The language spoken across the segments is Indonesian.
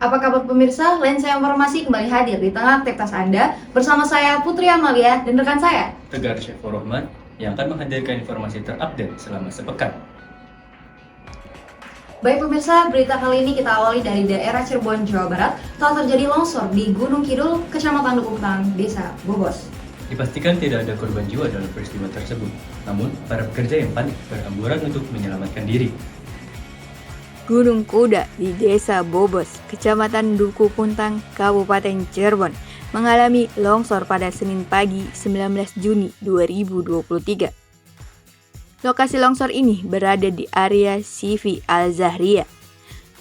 Apa kabar pemirsa? Lensa Informasi kembali hadir di tengah aktivitas Anda bersama saya Putri Amalia dan rekan saya Tegar Syafur Rahman yang akan menghadirkan informasi terupdate selama sepekan. Baik pemirsa, berita kali ini kita awali dari daerah Cirebon, Jawa Barat. Telah terjadi longsor di Gunung Kidul, Kecamatan Duku Puntang, Desa Bobos. Dipastikan tidak ada korban jiwa dalam peristiwa tersebut, namun para pekerja yang panik berhamburan untuk menyelamatkan diri. Gunung Kuda di Desa Bobos, Kecamatan Duku Puntang, Kabupaten Cirebon, mengalami longsor pada Senin pagi 19 Juni 2023. Lokasi longsor ini berada di area CV Al-Zahriya.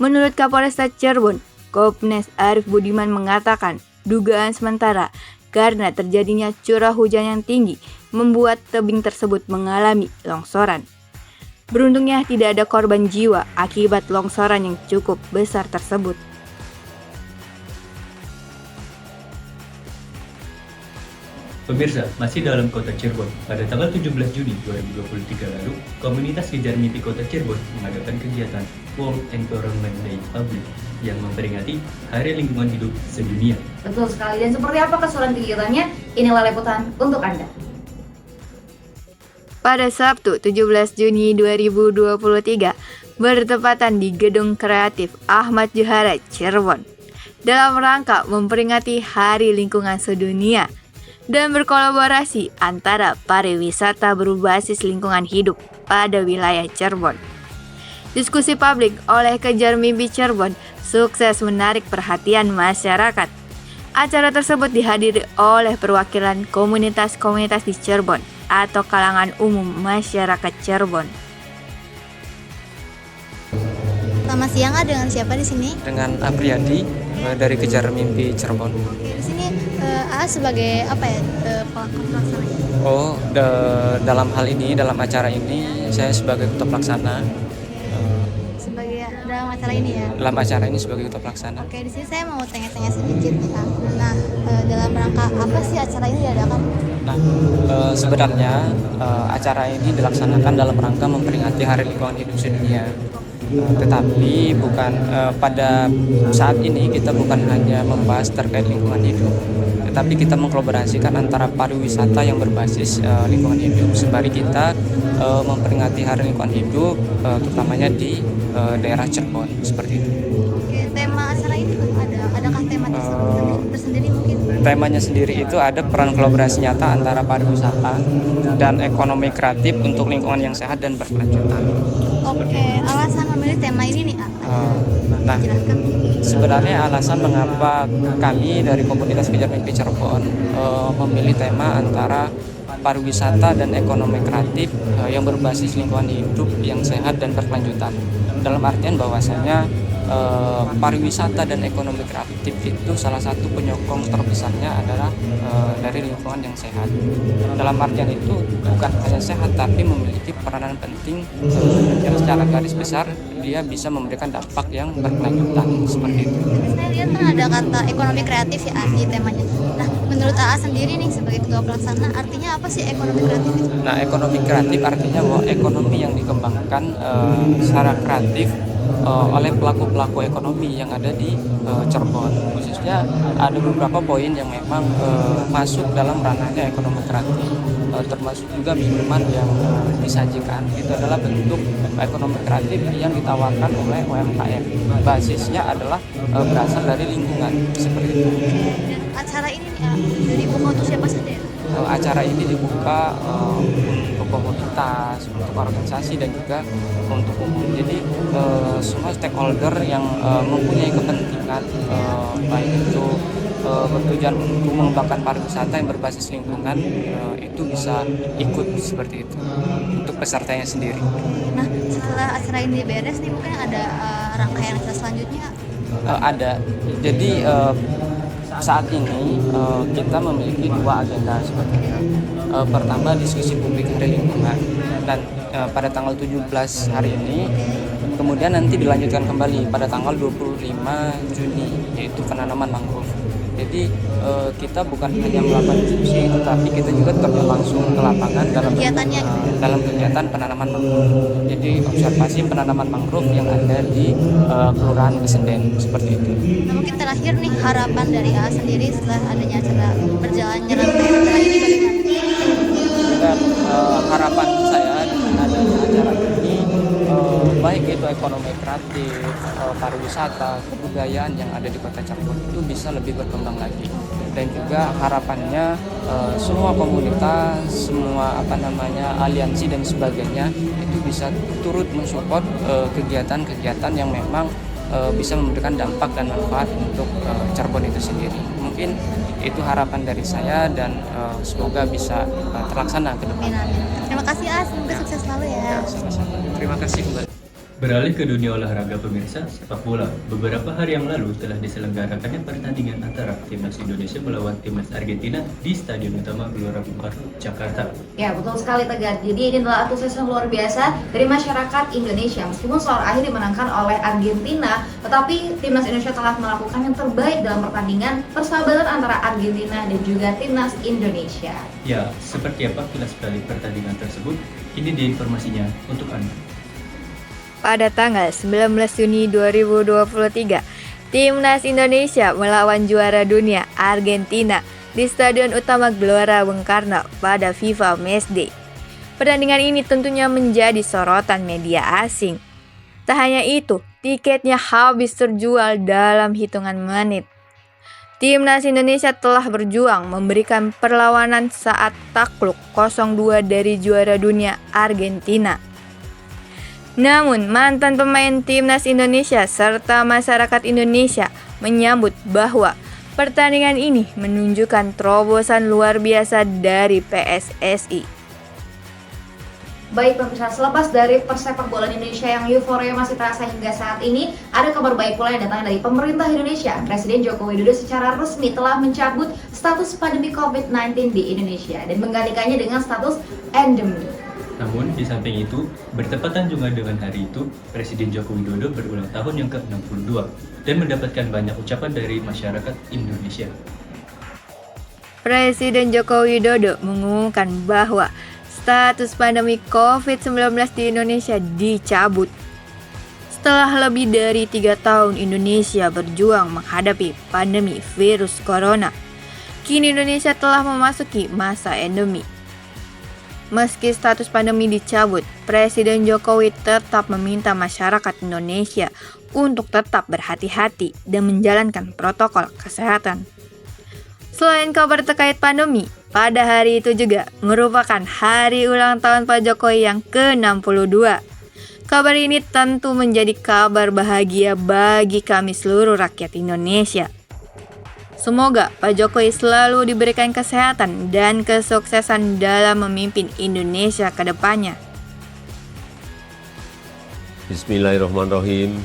Menurut Kapolresta Cirebon, Kopnes Arif Budiman mengatakan dugaan sementara karena terjadinya curah hujan yang tinggi membuat tebing tersebut mengalami longsoran. Beruntungnya tidak ada korban jiwa akibat longsoran yang cukup besar tersebut. Pemirsa, masih dalam kota Cirebon, pada tanggal 17 Juni 2023 lalu, komunitas Kejar Mimpi Kota Cirebon mengadakan kegiatan World Environment Day Public yang memperingati Hari Lingkungan Hidup Sedunia. Betul sekali, dan seperti apa keseluruhan kegiatannya? Inilah liputan untuk Anda. Pada Sabtu 17 Juni 2023, bertepatan di Gedung Kreatif Ahmad Johara, Cirebon, dalam rangka memperingati Hari Lingkungan Sedunia dan berkolaborasi antara pariwisata berbasis lingkungan hidup pada wilayah Cirebon. Diskusi publik oleh Kejar Mimpi Cirebon sukses menarik perhatian masyarakat. Acara tersebut dihadiri oleh perwakilan komunitas-komunitas di Cirebon atau kalangan umum masyarakat Cirebon. Selamat siang, dengan siapa di sini? Dengan Apriyadi dari Kejar Mimpi Cirebon. Oke, di sini sebagai apa ya pelaksananya? Dalam hal ini, dalam acara ini saya sebagai ketua pelaksana. Sebagai dalam acara ini ya? Dalam acara ini sebagai ketua pelaksana. Oke, di sini saya mau tanya-tanya sedikit ya. Nah, dalam rangka apa sih acara ini diadakan? Nah, sebenarnya acara ini dilaksanakan dalam rangka memperingati Hari Lingkungan Hidup Sedunia. Tetapi bukan pada saat ini kita bukan hanya membahas terkait lingkungan hidup, tetapi kita mengkolaborasikan antara pariwisata yang berbasis lingkungan hidup sembari kita memperingati Hari Lingkungan Hidup, terutamanya di daerah Cirebon seperti itu. Oke, tema acara ini adakah tema tersendiri mungkin? Temanya sendiri itu ada peran kolaborasi nyata antara pariwisata dan ekonomi kreatif untuk lingkungan yang sehat dan berkelanjutan. Oke, alasan memilih tema ini nih, Nah, jelaskan. sebenarnya alasan mengapa kami dari komunitas Kejar Mimpi Cirebon memilih tema antara pariwisata dan ekonomi kreatif yang berbasis lingkungan hidup yang sehat dan berkelanjutan. Dalam artian bahwasanya pariwisata dan ekonomi kreatif itu salah satu penyokong terbesarnya adalah dari lingkungan yang sehat. Dalam artian itu bukan hanya sehat tapi memiliki peranan penting yang secara garis besar dia bisa memberikan dampak yang berkelanjutan seperti itu. Saya lihat kan ada kata ekonomi kreatif ya di temanya. Nah, menurut AA sendiri nih sebagai ketua pelaksana, artinya apa sih ekonomi kreatif itu? Nah, ekonomi kreatif artinya bahwa ekonomi yang dikembangkan secara kreatif oleh pelaku-pelaku ekonomi yang ada di Cirebon. Khususnya ada beberapa poin yang memang masuk dalam ranahnya ekonomi kreatif, termasuk juga minuman yang disajikan. Itu adalah bentuk ekonomi kreatif yang ditawarkan oleh UMKM. Basisnya adalah berasal dari lingkungan seperti itu. Dan acara ini dari buku untuk siapa saja ya? Acara ini dibuka untuk komunitas, untuk organisasi dan juga untuk umum. Jadi semua stakeholder yang mempunyai kepentingan baik itu bertujuan untuk mengembangkan pariwisata yang berbasis lingkungan itu bisa ikut seperti itu untuk pesertanya sendiri. Nah, setelah acara ini beres nih mungkin ada rangkaian acara selanjutnya? Ada. Jadi saat ini kita memiliki dua agenda sebetulnya. Pertama diskusi publik hari lingkungan dan pada tanggal 17 hari ini, kemudian nanti dilanjutkan kembali pada tanggal 25 Juni yaitu penanaman mangrove. Jadi kita bukan hanya melakukan diskusi, tetapi kita juga terjun langsung ke lapangan Kegiatannya dalam kegiatan penanaman mangrove. Jadi observasi penanaman mangrove yang ada di Kelurahan Kesenden seperti itu. Nah, mungkin terakhir nih harapan dari AA sendiri setelah adanya acara berjalannya Perda ini bagaimana? Dan harapan saya dengan adanya acara ini, baik itu ekonomi kreatif, pariwisata, kebudayaan yang ada di Kota Cirebon itu bisa lebih berkembang lagi. Dan juga harapannya semua komunitas, semua aliansi dan sebagainya itu bisa turut mensupport kegiatan-kegiatan yang memang bisa memberikan dampak dan manfaat untuk Cirebon itu sendiri. Mungkin itu harapan dari saya dan semoga bisa terlaksana ke depan. Terima kasih A, semoga sukses selalu ya. Sama-sama. Terima kasih kembali. Beralih ke dunia olahraga pemirsa, sepak bola. Beberapa hari yang lalu telah diselenggarakannya pertandingan antara Timnas Indonesia melawan Timnas Argentina di Stadion Utama Gelora Bung Karno, Jakarta. Ya, betul sekali Tegar. Jadi ini adalah antusiasme luar biasa dari masyarakat Indonesia. Meskipun skor akhir dimenangkan oleh Argentina, tetapi Timnas Indonesia telah melakukan yang terbaik dalam pertandingan persahabatan antara Argentina dan juga Timnas Indonesia. Ya, seperti apa kilas balik pertandingan tersebut? Ini dia informasinya untuk Anda. Pada tanggal 19 Juni 2023, Timnas Indonesia melawan juara dunia Argentina di Stadion Utama Gelora Bung Karno pada FIFA Matchday. Pertandingan ini tentunya menjadi sorotan media asing. Tak hanya itu, tiketnya habis terjual dalam hitungan menit. Timnas Indonesia telah berjuang memberikan perlawanan saat takluk 0-2 dari juara dunia Argentina. Namun, mantan pemain Timnas Indonesia serta masyarakat Indonesia menyambut bahwa pertandingan ini menunjukkan terobosan luar biasa dari PSSI. Baik pemirsa, selepas dari persepak bola Indonesia yang euforia masih terasa hingga saat ini, ada kabar baik pula yang datang dari pemerintah Indonesia. Presiden Joko Widodo secara resmi telah mencabut status pandemi COVID-19 di Indonesia dan menggantikannya dengan status endemi. Namun, di samping itu, bertepatan juga dengan hari itu, Presiden Joko Widodo berulang tahun yang ke-62 dan mendapatkan banyak ucapan dari masyarakat Indonesia. Presiden Joko Widodo mengumumkan bahwa status pandemi COVID-19 di Indonesia dicabut. Setelah lebih dari 3 tahun Indonesia berjuang menghadapi pandemi virus corona, kini Indonesia telah memasuki masa endemi. Meski status pandemi dicabut, Presiden Jokowi tetap meminta masyarakat Indonesia untuk tetap berhati-hati dan menjalankan protokol kesehatan. Selain kabar terkait pandemi, pada hari itu juga merupakan hari ulang tahun Pak Jokowi yang ke-62. Kabar ini tentu menjadi kabar bahagia bagi kami seluruh rakyat Indonesia. Semoga Pak Jokowi selalu diberikan kesehatan dan kesuksesan dalam memimpin Indonesia ke depannya. Bismillahirrahmanirrahim.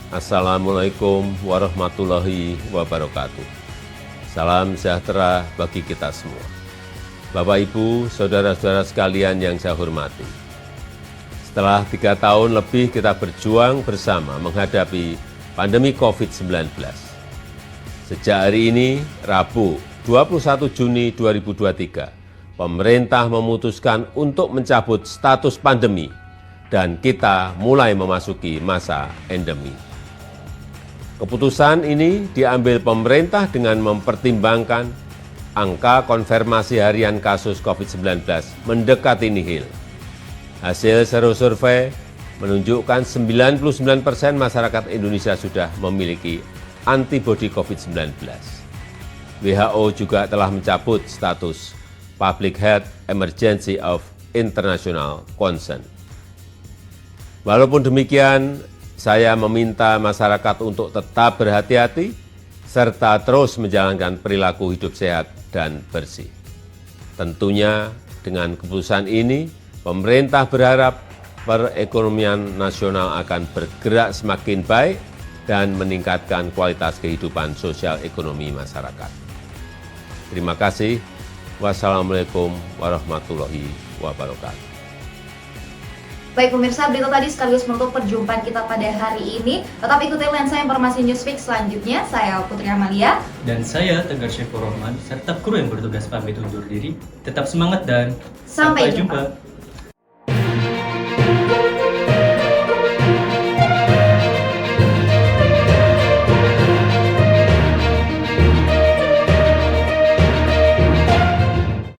Assalamualaikum warahmatullahi wabarakatuh. Salam sejahtera bagi kita semua. Bapak, Ibu, saudara-saudara sekalian yang saya hormati. Setelah 3 tahun lebih kita berjuang bersama menghadapi pandemi COVID-19. Sejak hari ini, Rabu 21 Juni 2023, pemerintah memutuskan untuk mencabut status pandemi dan kita mulai memasuki masa endemi. Keputusan ini diambil pemerintah dengan mempertimbangkan angka konfirmasi harian kasus COVID-19 mendekati nihil. Hasil seluruh survei menunjukkan 99% masyarakat Indonesia sudah memiliki antibodi COVID-19. WHO juga telah mencabut status Public Health Emergency of International Concern. Walaupun demikian, saya meminta masyarakat untuk tetap berhati-hati serta terus menjalankan perilaku hidup sehat dan bersih. Tentunya dengan keputusan ini, pemerintah berharap perekonomian nasional akan bergerak semakin baik dan meningkatkan kualitas kehidupan sosial ekonomi masyarakat. Terima kasih. Wassalamualaikum warahmatullahi wabarakatuh. Baik pemirsa, berita tadi sekaligus menutup perjumpaan kita pada hari ini. Tetap ikuti lensa informasi Newsfix selanjutnya. Saya Putri Amalia. Dan saya Tegar Syekh Rohman, serta kru yang bertugas pamit undur diri. Tetap semangat dan Sampai jumpa.